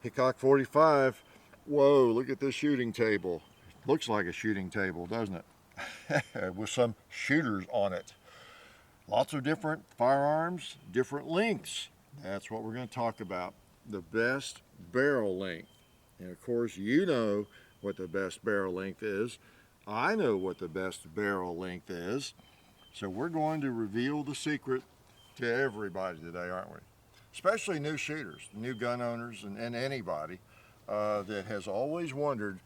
Hickok45. Whoa, look at this shooting table. Looks like a shooting table, doesn't it? With some shooters on it. Lots of different firearms, different lengths. That's what we're going to talk about. The best barrel length. And of course, you know what the best barrel length is. I know what the best barrel length is. So we're going to reveal the secret to everybody today, aren't we? Especially new shooters, new gun owners, and anybody that has always wondered,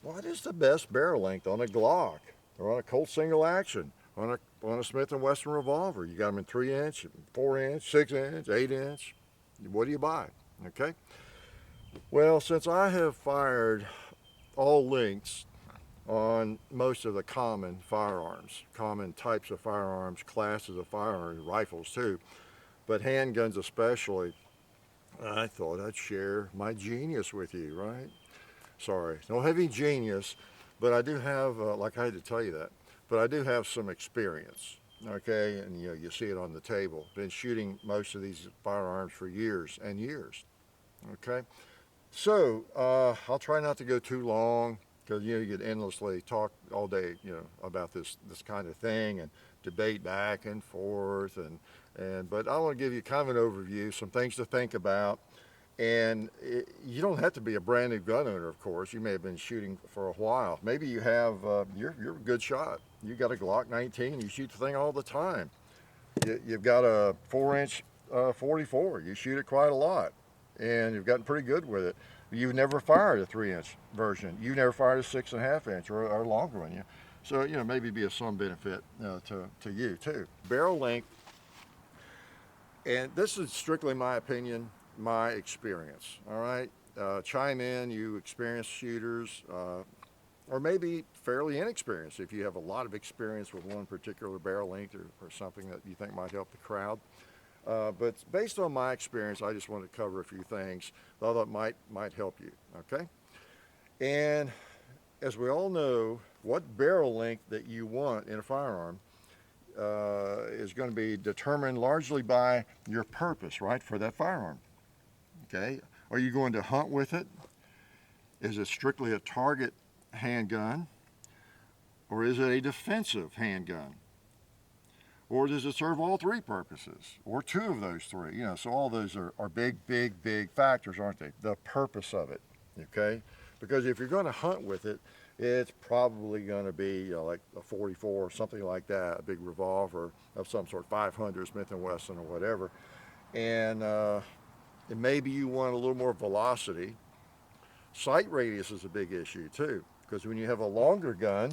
what is the best barrel length on a Glock or on a Colt single action, on a Smith & Wesson revolver? You got them in 3-inch, 4-inch, 6-inch, 8-inch. What do you buy? Okay. Well, since I have fired all lengths on most of the common firearms, common types of firearms, classes of firearms, rifles too, but handguns especially, I thought I'd share my genius with you, right? Sorry, no heavy genius, but I do have, like I had to tell you that, but I do have some experience, okay? And you see it on the table. Been shooting most of these firearms for years and years, okay? So I'll try not to go too long, because you could endlessly talk all day, about this kind of thing and debate back and forth, but I want to give you kind of an overview, some things to think about. And you don't have to be a brand new gun owner, of course. You may have been shooting for a while. Maybe you have, you're a good shot. You got a Glock 19, you shoot the thing all the time. You've got a 4-inch 44, you shoot it quite a lot, and you've gotten pretty good with it. You've never fired a 3-inch version. You've never fired a 6.5-inch or a longer one. So, maybe be of some benefit to you too. Barrel length, and this is strictly my opinion, my experience, all right? Chime in, you experienced shooters, or maybe fairly inexperienced if you have a lot of experience with one particular barrel length or something that you think might help the crowd. But based on my experience, I just want to cover a few things that I thought might help you, okay? And as we all know, what barrel length that you want in a firearm is going to be determined largely by your purpose, right, for that firearm, okay? Are you going to hunt with it? Is it strictly a target handgun? Or is it a defensive handgun? Or does it serve all three purposes, or two of those three? So all those are big factors, aren't they? The purpose of it, okay? Because if you're going to hunt with it, it's probably going to be like a 44 or something like that, a big revolver of some sort, 500 Smith & Wesson or whatever. And maybe you want a little more velocity. Sight radius is a big issue too, because when you have a longer gun,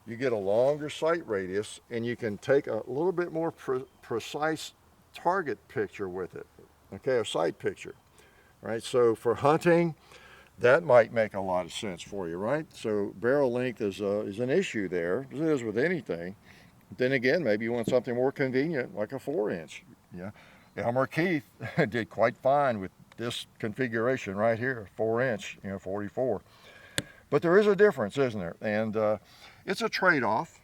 you get a longer sight radius, and you can take a little bit more precise target picture with it, okay, a sight picture, right? So for hunting, that might make a lot of sense for you, right? So barrel length is an issue there, as it is with anything. Then again, maybe you want something more convenient, like a 4-inch. Yeah, Elmer Keith did quite fine with this configuration right here, 4-inch, 44. But there is a difference, isn't there? And it's a trade-off.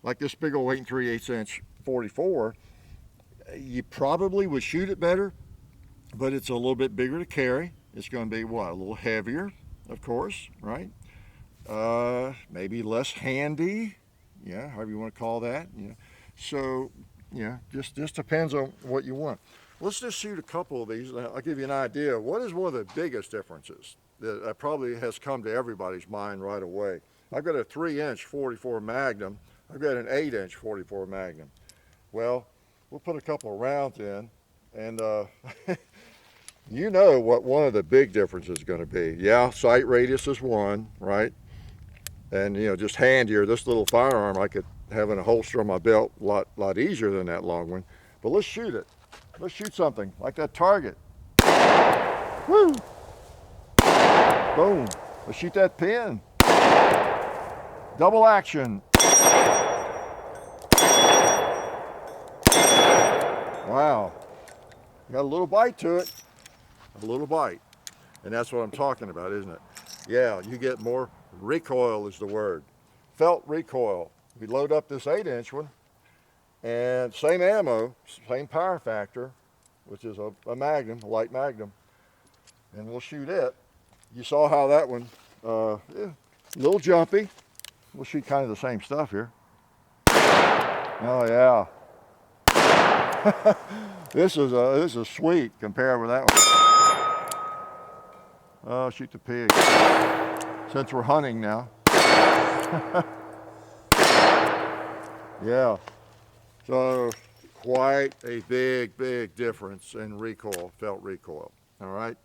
Like this big old 8 3/8-inch 44, you probably would shoot it better, but it's a little bit bigger to carry. It's going to be what, a little heavier, of course, right? Maybe less handy, however you want to call that. So, just depends on what you want. Let's just shoot a couple of these. I'll give you an idea. What is one of the biggest differences that probably has come to everybody's mind right away? I've got a 3-inch 44 Magnum. I've got an 8-inch 44 Magnum. Well, we'll put a couple of rounds in, and you know what one of the big differences is going to be. Yeah, sight radius is one, right? And just handier. This little firearm I could have in a holster on my belt a lot easier than that long one. But let's shoot it. Let's shoot something like that target. Woo! Boom. Let's shoot that pin. Double action. Wow. Got a little bite to it. A little bite. And that's what I'm talking about, isn't it? Yeah, you get more recoil is the word. Felt recoil. We load up this 8-inch one, and same ammo, same power factor, which is a Magnum, a light Magnum. and we'll shoot it. You saw how that one, yeah, a little jumpy. We'll shoot kind of the same stuff here. Oh yeah. This is sweet compared with that one. Oh, shoot the pig. Since we're hunting now. Yeah. So quite a big difference in recoil, felt recoil. All right.